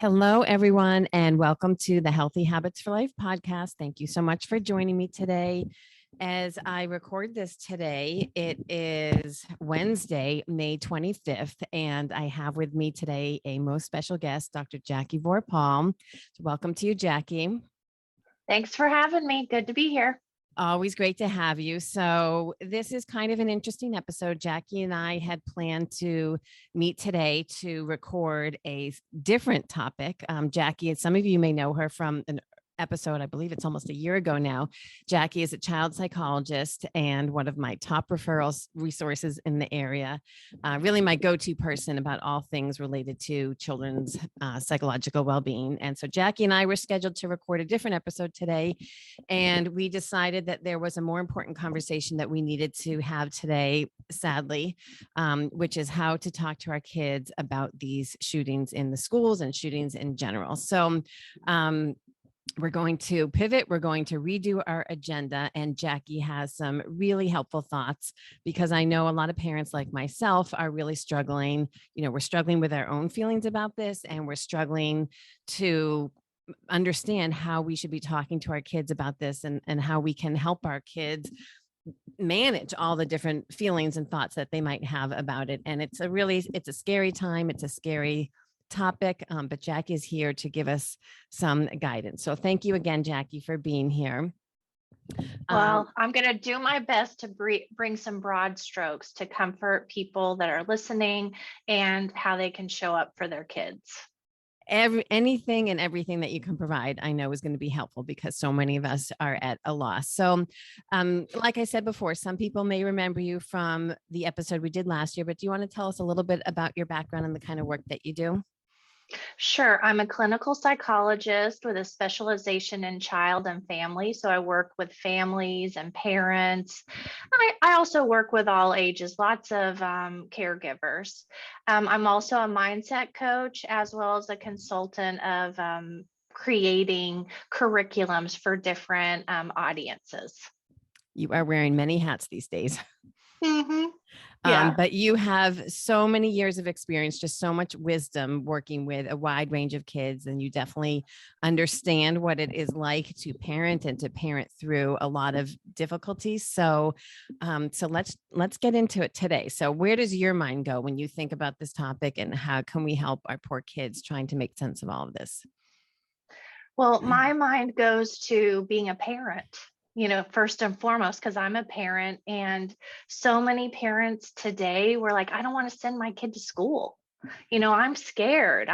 Hello, everyone, and welcome to the Healthy Habits for Life podcast. Thank you so much for joining me today. As I record this today, it is Wednesday, May 25th, and I have with me today a most special guest, Dr. Jackie Vorpahl. So welcome to you, Jackie. Thanks for having me. Good to be here. Always great to have you. So this is kind of an interesting episode. Jackie and I had planned to meet today to record a different topic. Jackie, and some of you may know her from an episode, I believe it's almost a year ago now. Jackie is a child psychologist and one of my top referrals resources in the area. Really my go-to person about all things related to children's psychological well-being. And so Jackie and I were scheduled to record a different episode today, and we decided that there was a more important conversation that we needed to have today, sadly, which is how to talk to our kids about these shootings in the schools and shootings in general. So we're going to pivot. We're going to redo our agenda. And Jackie has some really helpful thoughts because I know a lot of parents like myself are really struggling. You know, we're struggling with our own feelings about this, and we're struggling to understand how we should be talking to our kids about this and how we can help our kids manage all the different feelings and thoughts that they might have about it. And it's a scary time. It's a scary topic, but Jackie is here to give us some guidance. So thank you again, Jackie, for being here. Well, I'm going to do my best to bring some broad strokes to comfort people that are listening and how they can show up for their kids. Anything and everything that you can provide, I know is going to be helpful because so many of us are at a loss. So, like I said before, some people may remember you from the episode we did last year, but do you want to tell us a little bit about your background and the kind of work that you do? Sure. I'm a clinical psychologist with a specialization in child and family. So I work with families and parents. I also work with all ages, lots of caregivers. I'm also a mindset coach as well as a consultant of creating curriculums for different audiences. You are wearing many hats these days. Mm-hmm. Yeah. But you have so many years of experience, just so much wisdom working with a wide range of kids. And you definitely understand what it is like to parent and to parent through a lot of difficulties. So let's get into it today. So where does your mind go when you think about this topic, and how can we help our poor kids trying to make sense of all of this? Well, my mind goes to being a parent, first and foremost, because I'm a parent, and so many parents today were like, I don't want to send my kid to school. I'm scared.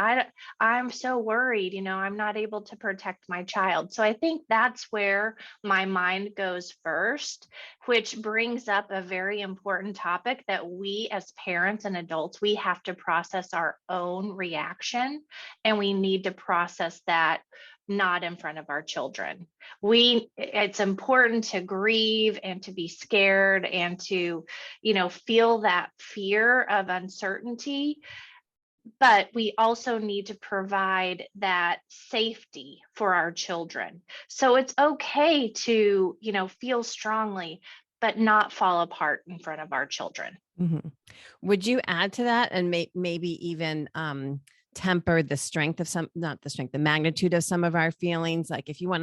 I'm so worried, I'm not able to protect my child. So I think that's where my mind goes first, which brings up a very important topic that we as parents and adults, we have to process our own reaction, and we need to process that not in front of our children. It's important to grieve and to be scared and to, feel that fear of uncertainty. But we also need to provide that safety for our children. So it's okay to, feel strongly, but not fall apart in front of our children. Mm-hmm. Would you add to that and maybe even temper the strength of the magnitude of some of our feelings? Like if you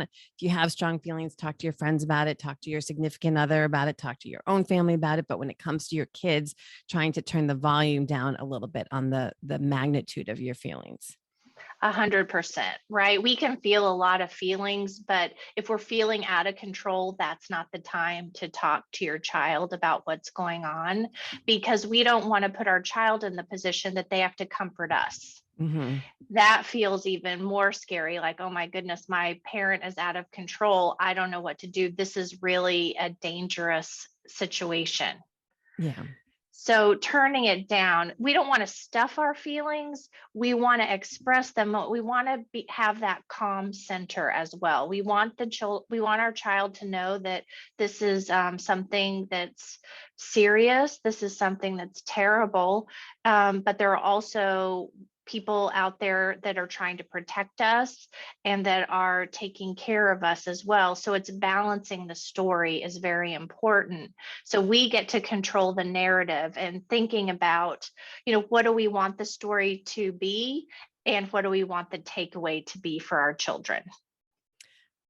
have strong feelings, talk to your friends about it, talk to your significant other about it, talk to your own family about it. But when it comes to your kids, trying to turn the volume down a little bit on the magnitude of your feelings. 100%, right? We can feel a lot of feelings, but if we're feeling out of control, that's not the time to talk to your child about what's going on, because we don't want to put our child in the position that they have to comfort us. Mm-hmm. That feels even more scary. Like, oh my goodness, my parent is out of control. I don't know what to do. This is really a dangerous situation. Yeah. So turning it down, we don't want to stuff our feelings. We want to express them. We want to have that calm center as well. We want our child to know that this is something that's serious. This is something that's terrible. But there are also people out there that are trying to protect us and that are taking care of us as well. So it's balancing the story is very important. So we get to control the narrative and thinking about, what do we want the story to be? and what do we want the takeaway to be for our children?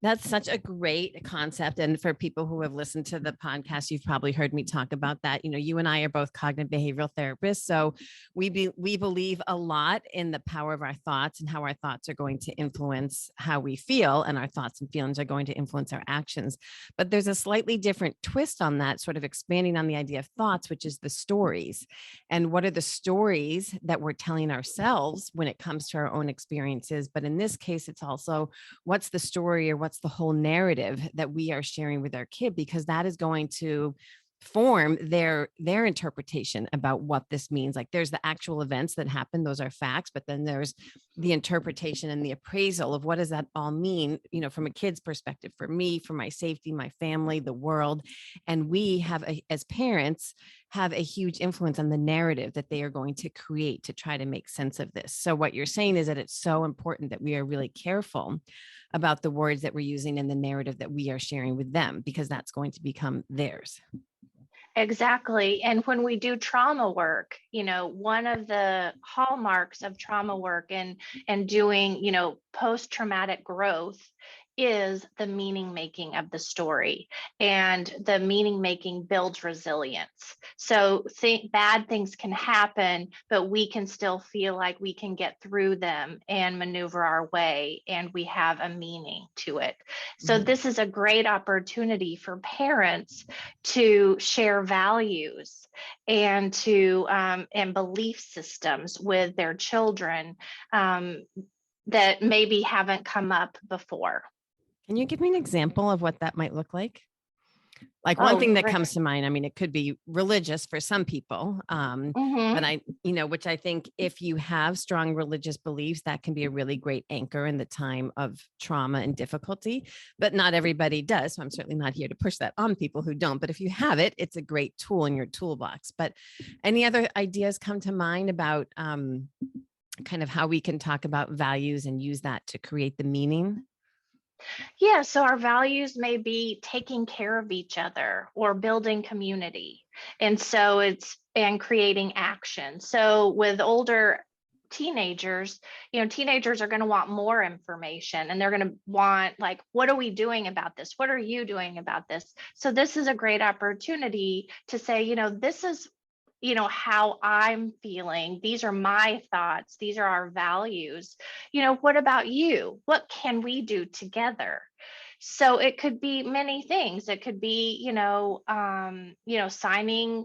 That's such a great concept. And for people who have listened to the podcast, you've probably heard me talk about that. You and I are both cognitive behavioral therapists. So we believe a lot in the power of our thoughts and how our thoughts are going to influence how we feel, and our thoughts and feelings are going to influence our actions. But there's a slightly different twist on that, sort of expanding on the idea of thoughts, which is the stories. And what are the stories that we're telling ourselves when it comes to our own experiences? But in this case, it's also what's the story, or what's the whole narrative that we are sharing with our kid, because that is going to form their interpretation about what this means. Like, there's the actual events that happen, those are facts, but then there's the interpretation and the appraisal of what does that all mean, from a kid's perspective, for me, for my safety, my family, the world. And we have as parents have a huge influence on the narrative that they are going to create to try to make sense of this. So what you're saying is that it's so important that we are really careful about the words that we're using and the narrative that we are sharing with them, because that's going to become theirs. Exactly. And when we do trauma work, one of the hallmarks of trauma work and doing, post-traumatic growth is the meaning making of the story, and the meaning making builds resilience. So bad things can happen, but we can still feel like we can get through them and maneuver our way, and we have a meaning to it. So this is a great opportunity for parents to share values and to and belief systems with their children that maybe haven't come up before. Can you give me an example of what that might look like? Like, one Oh, thing that great. comes to mind, I mean, it could be religious for some people, but which I think if you have strong religious beliefs, that can be a really great anchor in the time of trauma and difficulty, but not everybody does. So I'm certainly not here to push that on people who don't, but if you have it, it's a great tool in your toolbox. But any other ideas come to mind about kind of how we can talk about values and use that to create the meaning? Yeah, so our values may be taking care of each other or building community. And so and creating action. So with older teenagers, teenagers are going to want more information, and they're going to want, like, what are we doing about this? What are you doing about this? So this is a great opportunity to say, this is how I'm feeling. These are my thoughts. These are our values. What about you? What can we do together? So it could be many things. It could be, signing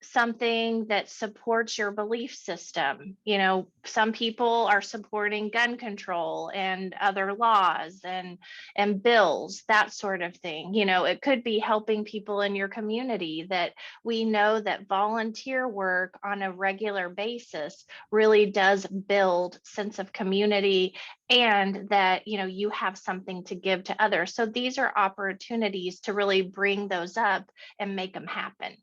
something that supports your belief system. Some people are supporting gun control and other laws and bills, that sort of thing. It could be helping people in your community. That we know that volunteer work on a regular basis really does build sense of community, and that you have something to give to others. So these are opportunities to really bring those up and make them happen.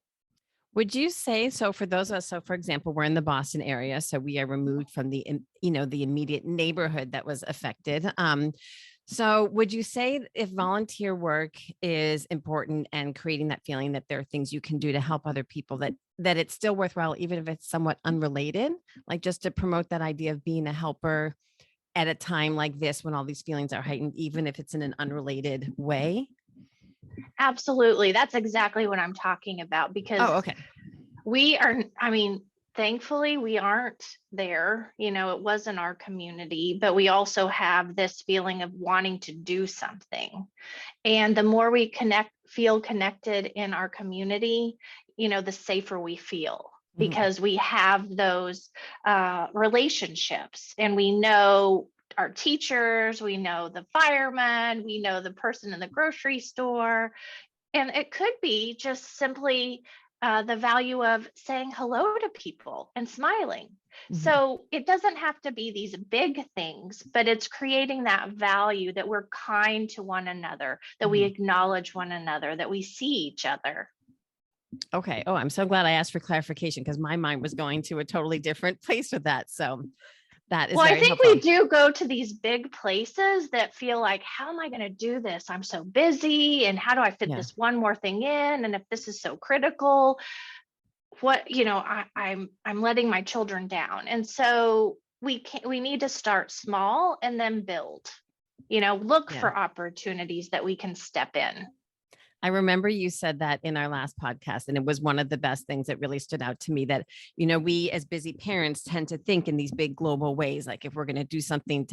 Would you say, so for those of us, so for example, we're in the Boston area, so we are removed from the immediate neighborhood that was affected. So would you say if volunteer work is important and creating that feeling that there are things you can do to help other people, that it's still worthwhile, even if it's somewhat unrelated, like just to promote that idea of being a helper at a time like this when all these feelings are heightened, even if it's in an unrelated way? Absolutely. That's exactly what I'm talking about, because Oh, okay. thankfully we aren't there. It wasn't our community, but we also have this feeling of wanting to do something. And the more we feel connected in our community, the safer we feel, because we have those relationships, and we know our teachers, we know the fireman, we know the person in the grocery store. And it could be just simply the value of saying hello to people and smiling. So it doesn't have to be these big things, but it's creating that value that we're kind to one another, that we acknowledge one another, that we see each other. Okay. Oh, I'm so glad I asked for clarification, because my mind was going to a totally different place with that. So that is Well, I very think helpful. we do go to these big places that feel like, how am I going to do this? I'm so busy. And how do I fit this one more thing in? And if this is so critical, I'm letting my children down. And so we need to start small and then build, look Yeah. for opportunities that we can step in. I remember you said that in our last podcast, and it was one of the best things that really stood out to me that, we as busy parents tend to think in these big global ways. Like if we're going to do something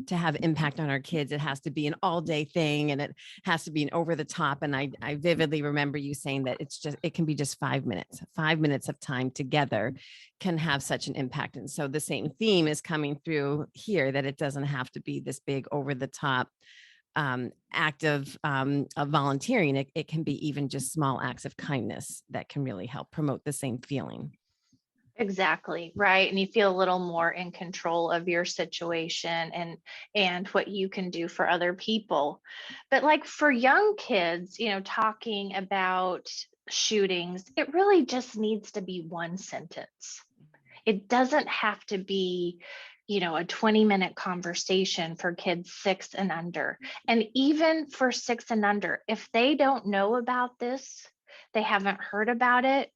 to have impact on our kids, it has to be an all day thing and it has to be an over the top. And I vividly remember you saying that it can be just 5 minutes of time together can have such an impact. And so the same theme is coming through here, that it doesn't have to be this big over the top act of volunteering. It can be even just small acts of kindness that can really help promote the same feeling. Exactly, right. And you feel a little more in control of your situation and what you can do for other people. But like for young kids, talking about shootings, it really just needs to be one sentence. It doesn't have to be, a 20-minute conversation for kids 6 and under. And even for 6 and under, if they don't know about this, they haven't heard about it,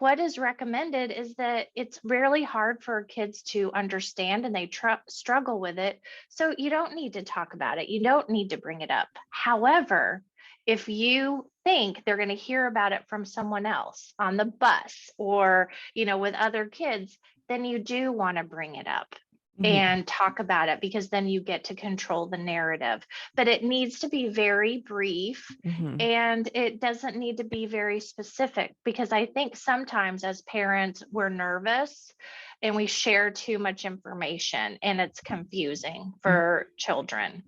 what is recommended is that it's really hard for kids to understand and they struggle with it. So you don't need to talk about it. You don't need to bring it up. However, if you think they're going to hear about it from someone else on the bus or, with other kids, then you do want to bring it up and talk about it, because then you get to control the narrative. But it needs to be very brief and it doesn't need to be very specific, because I think sometimes as parents, we're nervous and we share too much information and it's confusing for children.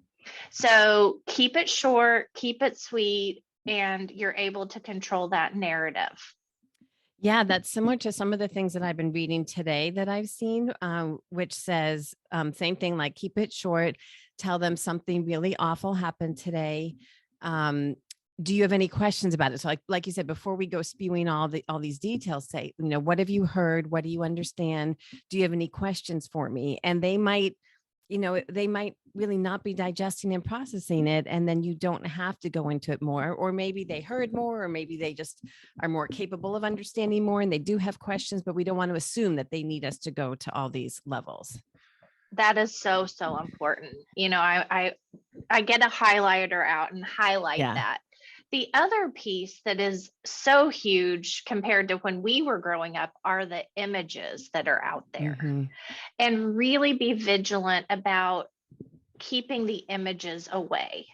So keep it short, keep it sweet, and you're able to control that narrative. Yeah, that's similar to some of the things that I've been reading today that I've seen, which says same thing, like keep it short, tell them something really awful happened today. Do you have any questions about it? So like you said, before we go spewing all these details, say, what have you heard? What do you understand? Do you have any questions for me? And they might really not be digesting and processing it. And then you don't have to go into it more, or maybe they heard more, or maybe they just are more capable of understanding more and they do have questions, but we don't want to assume that they need us to go to all these levels. That is so, so important. I get a highlighter out and highlight that. The other piece that is so huge compared to when we were growing up are the images that are out there. And really be vigilant about keeping the images away.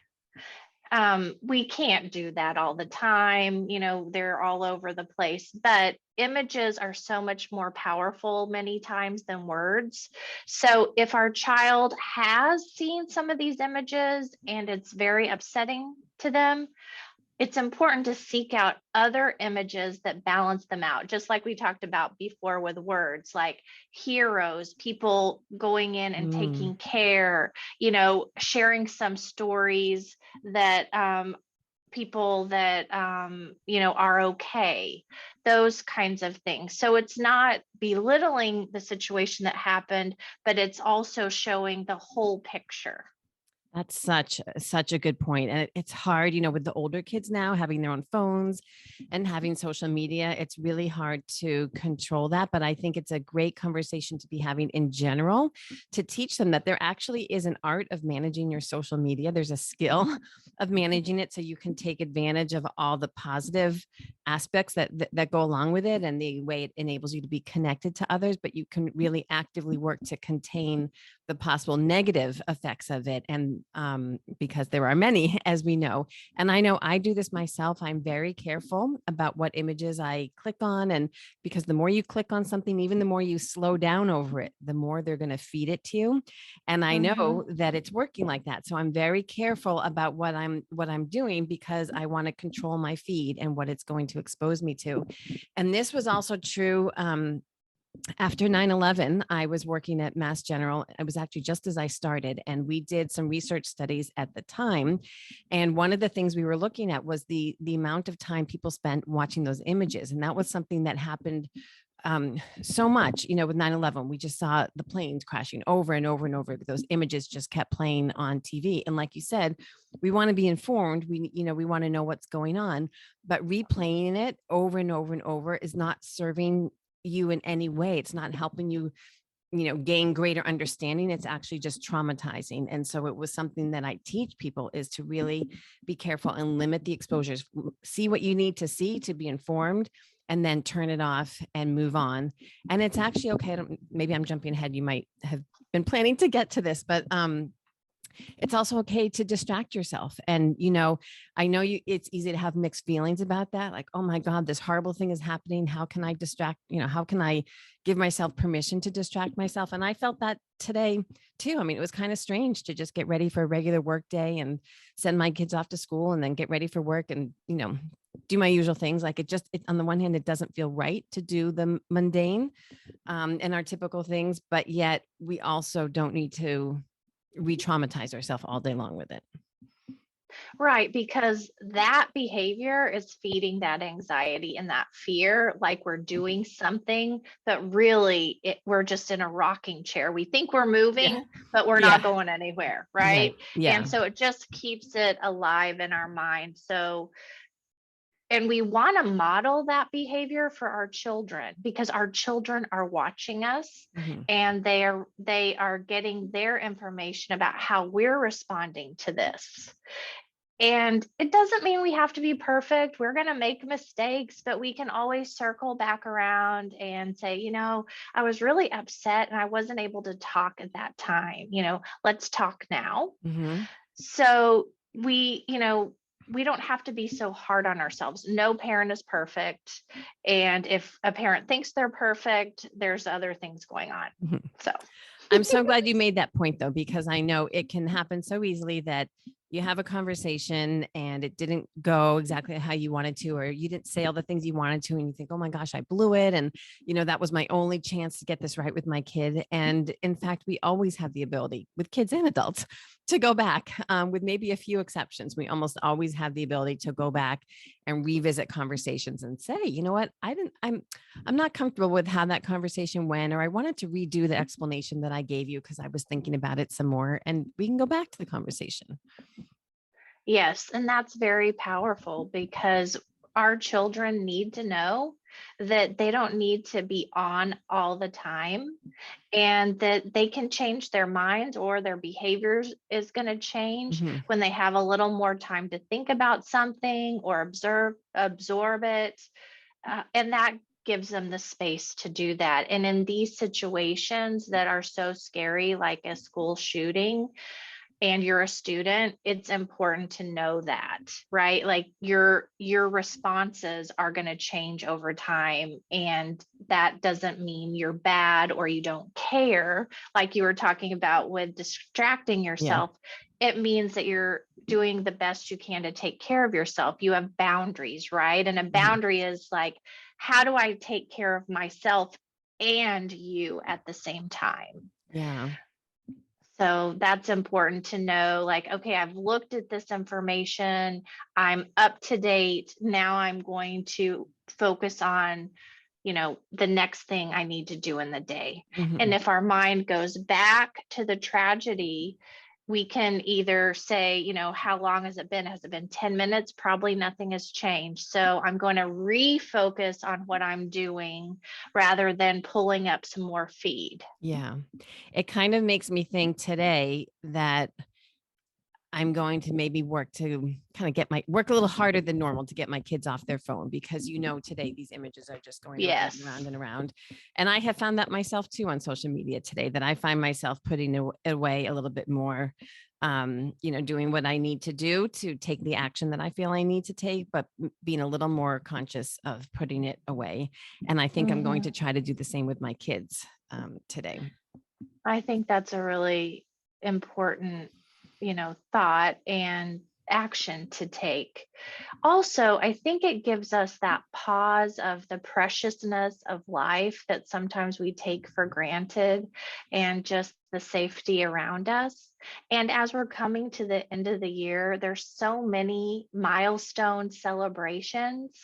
We can't do that all the time. They're all over the place, but images are so much more powerful many times than words. So if our child has seen some of these images and it's very upsetting to them, it's important to seek out other images that balance them out, just like we talked about before with words, like heroes, people going in and taking care, sharing some stories that people that are okay, those kinds of things. So it's not belittling the situation that happened, but it's also showing the whole picture. That's such a good point. And it's hard, with the older kids now having their own phones and having social media, it's really hard to control that. But I think it's a great conversation to be having in general, to teach them that there actually is an art of managing your social media. There's a skill of managing it so you can take advantage of all the positive aspects that go along with it and the way it enables you to be connected to others, but you can really actively work to contain the possible negative effects of it. And because there are many, as we know, and I know I do this myself, I'm very careful about what images I click on. And because the more you click on something, even the more you slow down over it, the more they're going to feed it to you. And I know that it's working like that. So I'm very careful about what I'm doing, because I want to control my feed and what it's going to expose me to. And this was also true after 9/11, I was working at Mass General. It was actually just as I started, and we did some research studies at the time. And one of the things we were looking at was the amount of time people spent watching those images. And that was something that happened so much, with 9/11. We just saw the planes crashing over and over and over. Those images just kept playing on TV. And like you said, we want to be informed. We want to know what's going on, but replaying it over and over and over is not serving you in any way. It's not helping you gain greater understanding. It's actually just traumatizing. And so it was something that I teach people, is to really be careful and limit the exposures, see what you need to see to be informed, and then turn it off and move on. And it's actually okay. Maybe I'm jumping ahead. You might have been planning to get to this, but it's also okay to distract yourself. And, I know it's easy to have mixed feelings about that. Like, oh my God, this horrible thing is happening. How can I distract, how can I give myself permission to distract myself? And I felt that today too. I mean, it was kind of strange to just get ready for a regular work day and send my kids off to school and then get ready for work and, do my usual things. Like it on the one hand, it doesn't feel right to do the mundane and our typical things, but yet we also don't need to re-traumatize ourselves all day long with it. Right, because that behavior is feeding that anxiety and that fear, like we're doing something, but really we're just in a rocking chair. We think we're moving, but we're not going anywhere, right? Yeah. And so it just keeps it alive in our mind. So, and we want to model that behavior for our children, because our children are watching us and they are getting their information about how we're responding to this. And it doesn't mean we have to be perfect. We're going to make mistakes, but we can always circle back around and say, I was really upset and I wasn't able to talk at that time. Let's talk now. So we don't have to be so hard on ourselves. No parent is perfect. And if a parent thinks they're perfect, there's other things going on. So I'm so glad you made that point, though, because I know it can happen so easily that you have a conversation and it didn't go exactly how you wanted to, or you didn't say all the things you wanted to, and you think, oh my gosh, I blew it. And, that was my only chance to get this right with my kid. And in fact, we always have the ability with kids and adults to go back with maybe a few exceptions. We almost always have the ability to go back and revisit conversations and say, you know what, I'm not comfortable with how that conversation went, or I wanted to redo the explanation that I gave you because I was thinking about it some more, and we can go back to the conversation. Yes, and that's very powerful, because our children need to know that they don't need to be on all the time, and that they can change their minds, or their behaviors is going to change when they have a little more time to think about something or absorb it. And that gives them the space to do that. And in these situations that are so scary, like a school shooting, and you're a student, it's important to know that, right? Like your responses are going to change over time. And that doesn't mean you're bad or you don't care. Like you were talking about with distracting yourself, it means that you're doing the best you can to take care of yourself. You have boundaries, right? And a boundary is like, how do I take care of myself and you at the same time? Yeah. So that's important to know, like, okay, I've looked at this information, I'm up to date. Now I'm going to focus on, the next thing I need to do in the day. And if our mind goes back to the tragedy, we can either say, how long has it been? Has it been 10 minutes? Probably nothing has changed. So I'm going to refocus on what I'm doing rather than pulling up some more feed. Yeah. It kind of makes me think today that I'm going to maybe work to kind of work a little harder than normal to get my kids off their phone, because today these images are just going around and around and around. And I have found that myself too on social media today, that I find myself putting it away a little bit more, doing what I need to do to take the action that I feel I need to take, but being a little more conscious of putting it away. And I think I'm going to try to do the same with my kids today. I think that's a really important thought and action to take. Also, I think it gives us that pause of the preciousness of life that sometimes we take for granted, and just the safety around us. And as we're coming to the end of the year, there's so many milestone celebrations.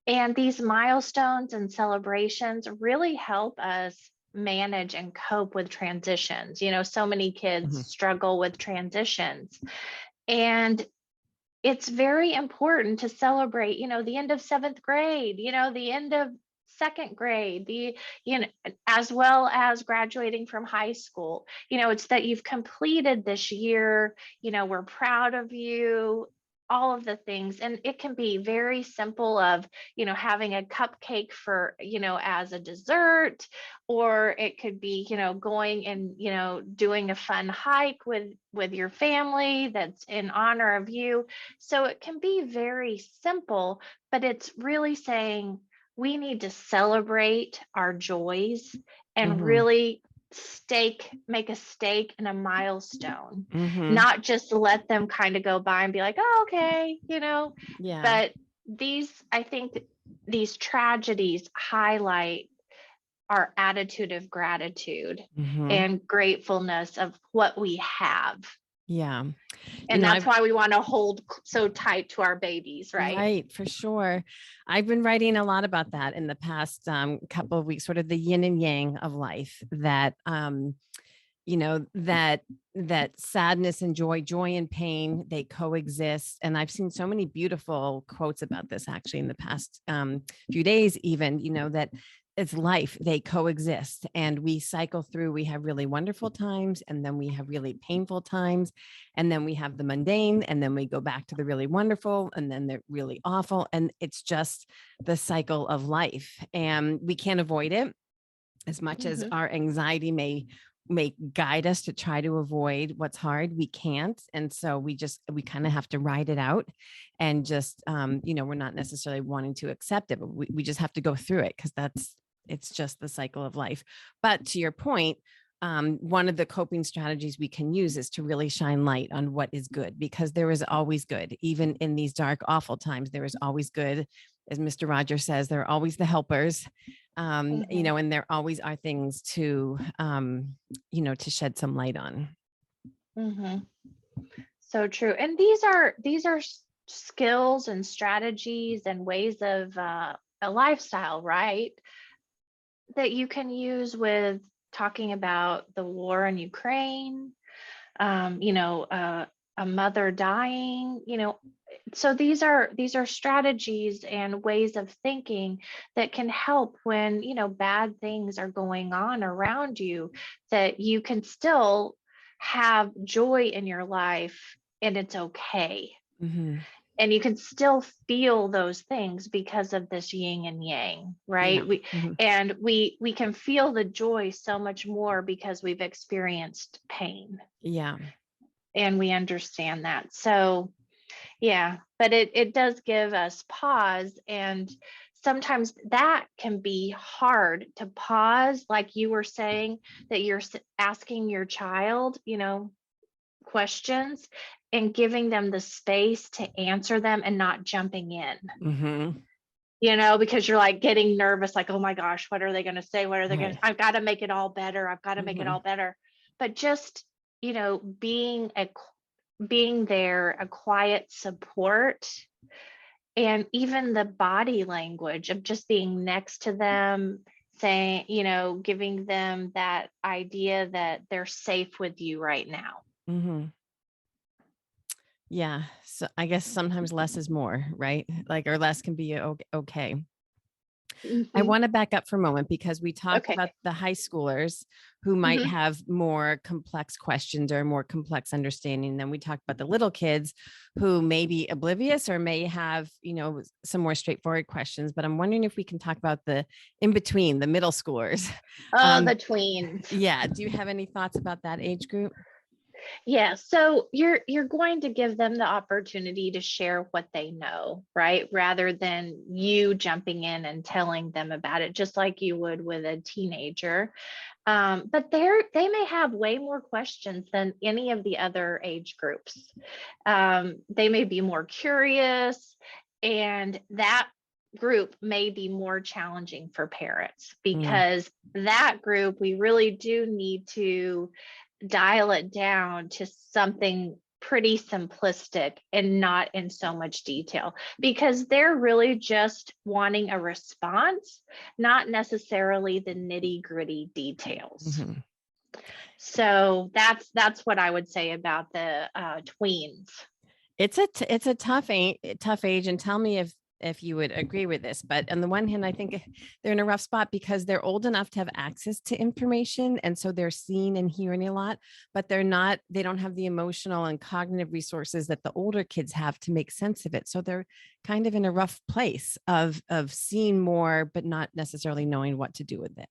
And these milestones and celebrations really help us manage and cope with transitions. So many kids struggle with transitions, and it's very important to celebrate, the end of 7th grade, the end of second grade, as well as graduating from high school. It's that you've completed this year, we're proud of you, all of the things. And it can be very simple of, having a cupcake for, as a dessert, or it could be, going and, doing a fun hike with your family that's in honor of you. So it can be very simple, but it's really saying we need to celebrate our joys and Mm-hmm. really make a stake and a milestone, Mm-hmm. not just let them kind of go by and be like, oh, okay, Yeah. but I think these tragedies highlight our attitude of gratitude Mm-hmm. and gratefulness of what we have. Yeah. And that's I've why we want to hold so tight to our babies, right? right, for sure. I've been writing a lot about that in the past couple of weeks, sort of the yin and yang of life, that that sadness and joy and pain, they coexist. And I've seen so many beautiful quotes about this actually in the past few days, even, that it's life, they coexist, and we cycle through. We have really wonderful times, and then we have really painful times, and then we have the mundane, and then we go back to the really wonderful, and then they're really awful. And it's just the cycle of life, and we can't avoid it. As much as Mm-hmm. our anxiety may guide us to try to avoid what's hard, we can't. And so we kind of have to ride it out, and just we're not necessarily wanting to accept it, but we just have to go through it, because it's just the cycle of life. But to your point, one of the coping strategies we can use is to really shine light on what is good, because there is always good. Even in these dark, awful times, there is always good. As Mr. Rogers says, there are always the helpers, Mm-hmm. and there always are things to, to shed some light on. Mm-hmm. So true. And these are skills and strategies and ways of a lifestyle, right? That you can use with talking about the war in Ukraine, a mother dying, so these are strategies and ways of thinking that can help when, bad things are going on around you, that you can still have joy in your life and it's okay. Mm-hmm. And you can still feel those things because of this yin and yang, Yeah. right? we Mm-hmm. and we can feel the joy so much more because we've experienced pain Yeah. and we understand that. So yeah, but it does give us pause, and sometimes that can be hard to pause, like you were saying, that you're asking your child, questions and giving them the space to answer them and not jumping in, Mm-hmm. because you're like getting nervous, like, oh my gosh, what are they going to say? What are they going Right. to, I've got to make it all better. I've got to make it Mm-hmm. all better. But just, being there, a quiet support, and even the body language of just being next to them, saying, giving them that idea that they're safe with you right now. Mm-hmm. Yeah. So I guess sometimes less is more, right? Like, or less can be okay. I Mhm. want to back up for a moment, because we talked Okay. about the high schoolers who might Mhm. have more complex questions or more complex understanding. Then we talked about the little kids who may be oblivious or may have, some more straightforward questions. But I'm wondering if we can talk about the in between, the middle schoolers. Oh, Um, the tweens. yeah. Do you have any thoughts about that age group? Yeah, so you're going to give them the opportunity to share what they know, right? Rather than you jumping in and telling them about it, just like you would with a teenager. But they may have way more questions than any of the other age groups. They may be more curious, and that group may be more challenging for parents, Mm, because that group, we really do need to dial it down to something pretty simplistic and not in so much detail, because they're really just wanting a response, not necessarily the nitty gritty details. mhm. So that's what I would say about the tweens. It's a tough age, and tell me if you would agree with this, but on the one hand, I think they're in a rough spot because they're old enough to have access to information. And so they're seeing and hearing a lot, but they don't have the emotional and cognitive resources that the older kids have to make sense of it. So they're kind of in a rough place of seeing more, but not necessarily knowing what to do with it.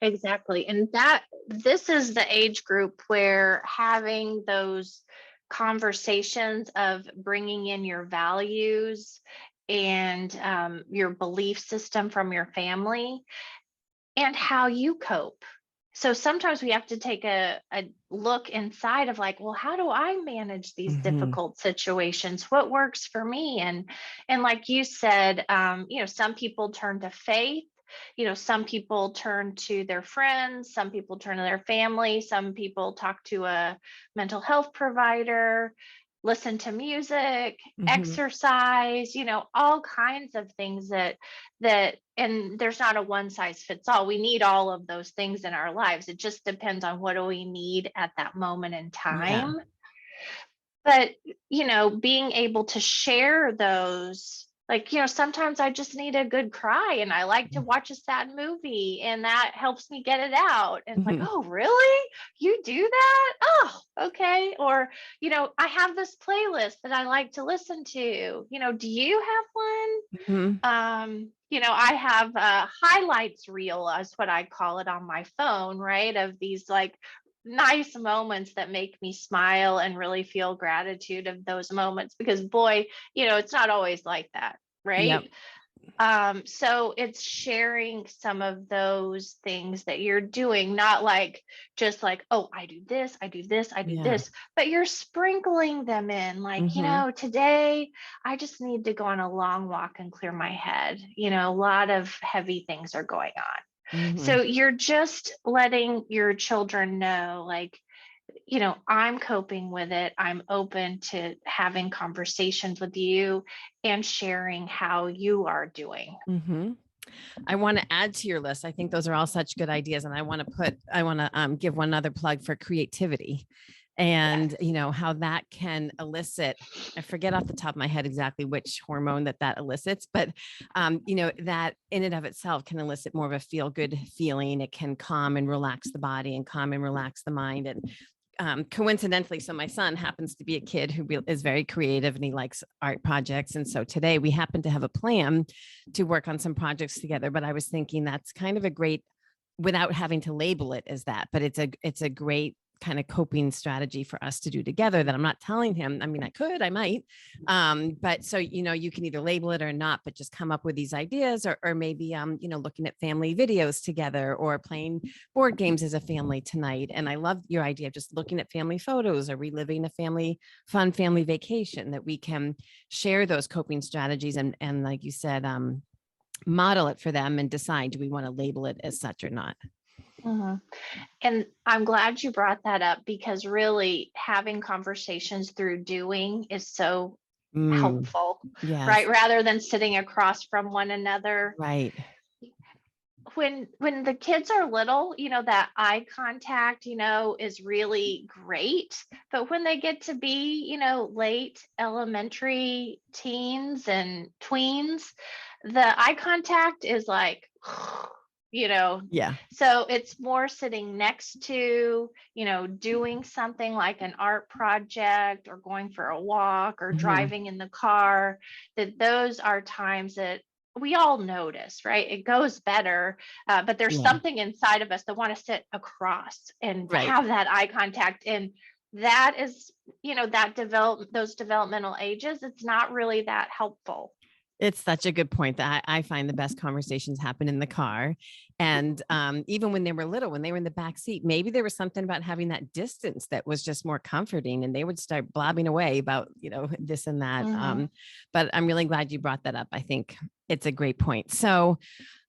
Exactly. And this is the age group where having those conversations of bringing in your values and your belief system from your family and how you cope. So sometimes we have to take a look inside of like, well, how do I manage these Mhm. difficult situations? What works for me? And like you said, some people turn to faith. Some people turn to their friends. Some people turn to their family. Some people talk to a mental health provider, listen to music, Mhm. exercise. All kinds of things that and there's not a one size fits all. We need all of those things in our lives. It just depends on what do we need at that moment in Yeah. time. But being able to share those, like, sometimes I just need a good cry and I like to watch a sad movie and that helps me get it out. And it's like, Mhm. oh really, you do that? Oh, okay. Or I have this playlist that I like to listen to. Do you have one? Mhm. I have a highlights reel, is what I call it, on my phone, right? Of these like nice moments that make me smile and really feel gratitude of those moments, because boy, it's not always like that, Yep. right? So it's sharing some of those things that you're doing, not like just like, oh, I do this, I do this, I do Yeah. this, but you're sprinkling them in, like, Mhm. today I just need to go on a long walk and clear my head. A lot of heavy things are going on. Mhm. So you're just letting your children know, like, I'm coping with it. I'm open to having conversations with you and sharing how you are doing. Mhm. I want to add to your list. I think those are all such good ideas. And I want to give one other plug for creativity Yes. and, how that can elicit, I forget off the top of my head exactly which hormone that elicits, but, that in and of itself can elicit more of a feel good feeling. It can calm and relax the body and calm and relax the mind. And coincidentally, so my son happens to be a kid who is very creative and he likes art projects. And so today we happen to have a plan to work on some projects together. But I was thinking that's kind of a great, without having to label it as that, but it's a great kind of coping strategy for us to do together that I'm not telling him. I mean, I might. But so, you can either label it or not, but just come up with these ideas or maybe, looking at family videos together or playing board games as a family tonight. And I love your idea of just looking at family photos or reliving a fun family vacation that we can share those coping strategies and like you said, model it for them and decide, do we want to label it as such or not? Mhm. And I'm glad you brought that up, because really having conversations through doing is so Mm, helpful, right? yes, Rather than sitting across from one another. right. When the kids are little, that eye contact, is really great. But when they get to be, late elementary teens and tweens, the eye contact is like, you know, Yeah. so it's more sitting next to, doing something like an art project or going for a walk or Mhm. driving in the car, that those are times that we all notice, right? It goes better, but there's Yeah. something inside of us that want to sit across and Right. have that eye contact. And that is, those developmental ages, it's not really that helpful. It's such a good point that I find the best conversations happen in the car. And even when they were little, when they were in the back seat, maybe there was something about having that distance that was just more comforting and they would start blabbing away about, this and that. Hmm. But I'm really glad you brought that up. I think it's a great point. So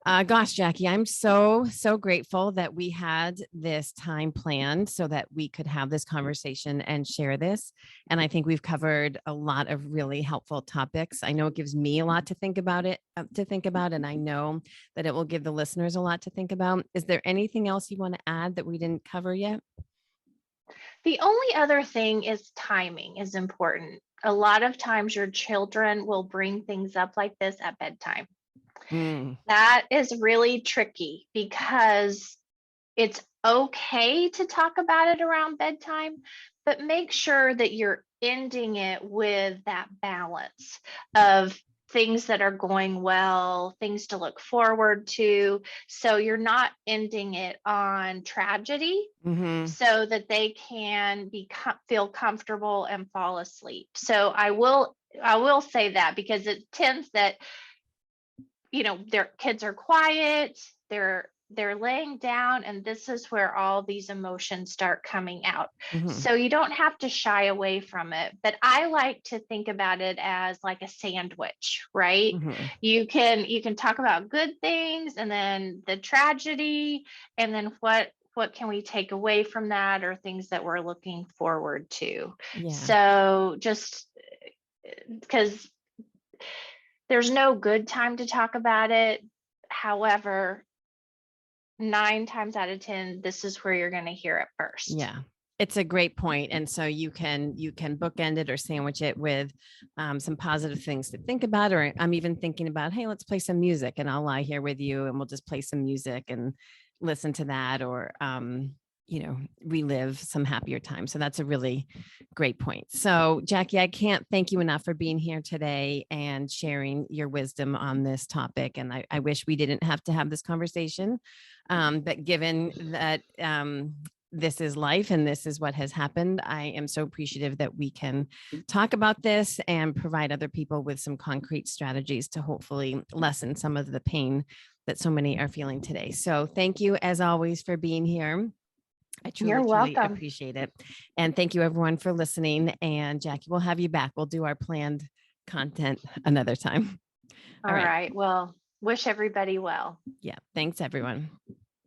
gosh, Jackie, I'm so grateful that we had this time planned so that we could have this conversation and share this. And I think we've covered a lot of really helpful topics. I know it gives me a lot to think about and I know that it will give the listeners a lot to think about. Is there anything else you want to add that we didn't cover yet? The only other thing is timing is important. a lot of times your children will bring things up like this at bedtime. Mm, That is really tricky because it's okay to talk about it around bedtime, but make sure that you're ending it with that balance of things that are going well, things to look forward to. So you're not ending it on tragedy hmm. so that they can feel comfortable and fall asleep. So I will say that because it tends that their kids are quiet, they're laying down, and this is where all these emotions start coming out. Hmm. So you don't have to shy away from it, but I like to think about it as like a sandwich, right? Hmm. You can talk about good things and then the tragedy, and then what can we take away from that, or things that we're looking forward to. Yeah. So just because there's no good time to talk about it. However, 9 times out of 10, this is where you're going to hear it first. Yeah. It's a great point. And so you can bookend it or sandwich it with some positive things to think about. Or I'm even thinking about, hey, let's play some music and I'll lie here with you and we'll just play some music and listen to that, or relive some happier times. So that's a really great point. So Jackie, I can't thank you enough for being here today and sharing your wisdom on this topic. And I wish we didn't have to have this conversation. But given that this is life and this is what has happened, I am so appreciative that we can talk about this and provide other people with some concrete strategies to hopefully lessen some of the pain that so many are feeling today. So thank you as always for being here. I You're truly welcome. appreciate it. And thank you everyone for listening. And Jackie, we'll have you back. We'll do our planned content another time. All All right. right. Well, wish everybody well. Yeah. Thanks everyone.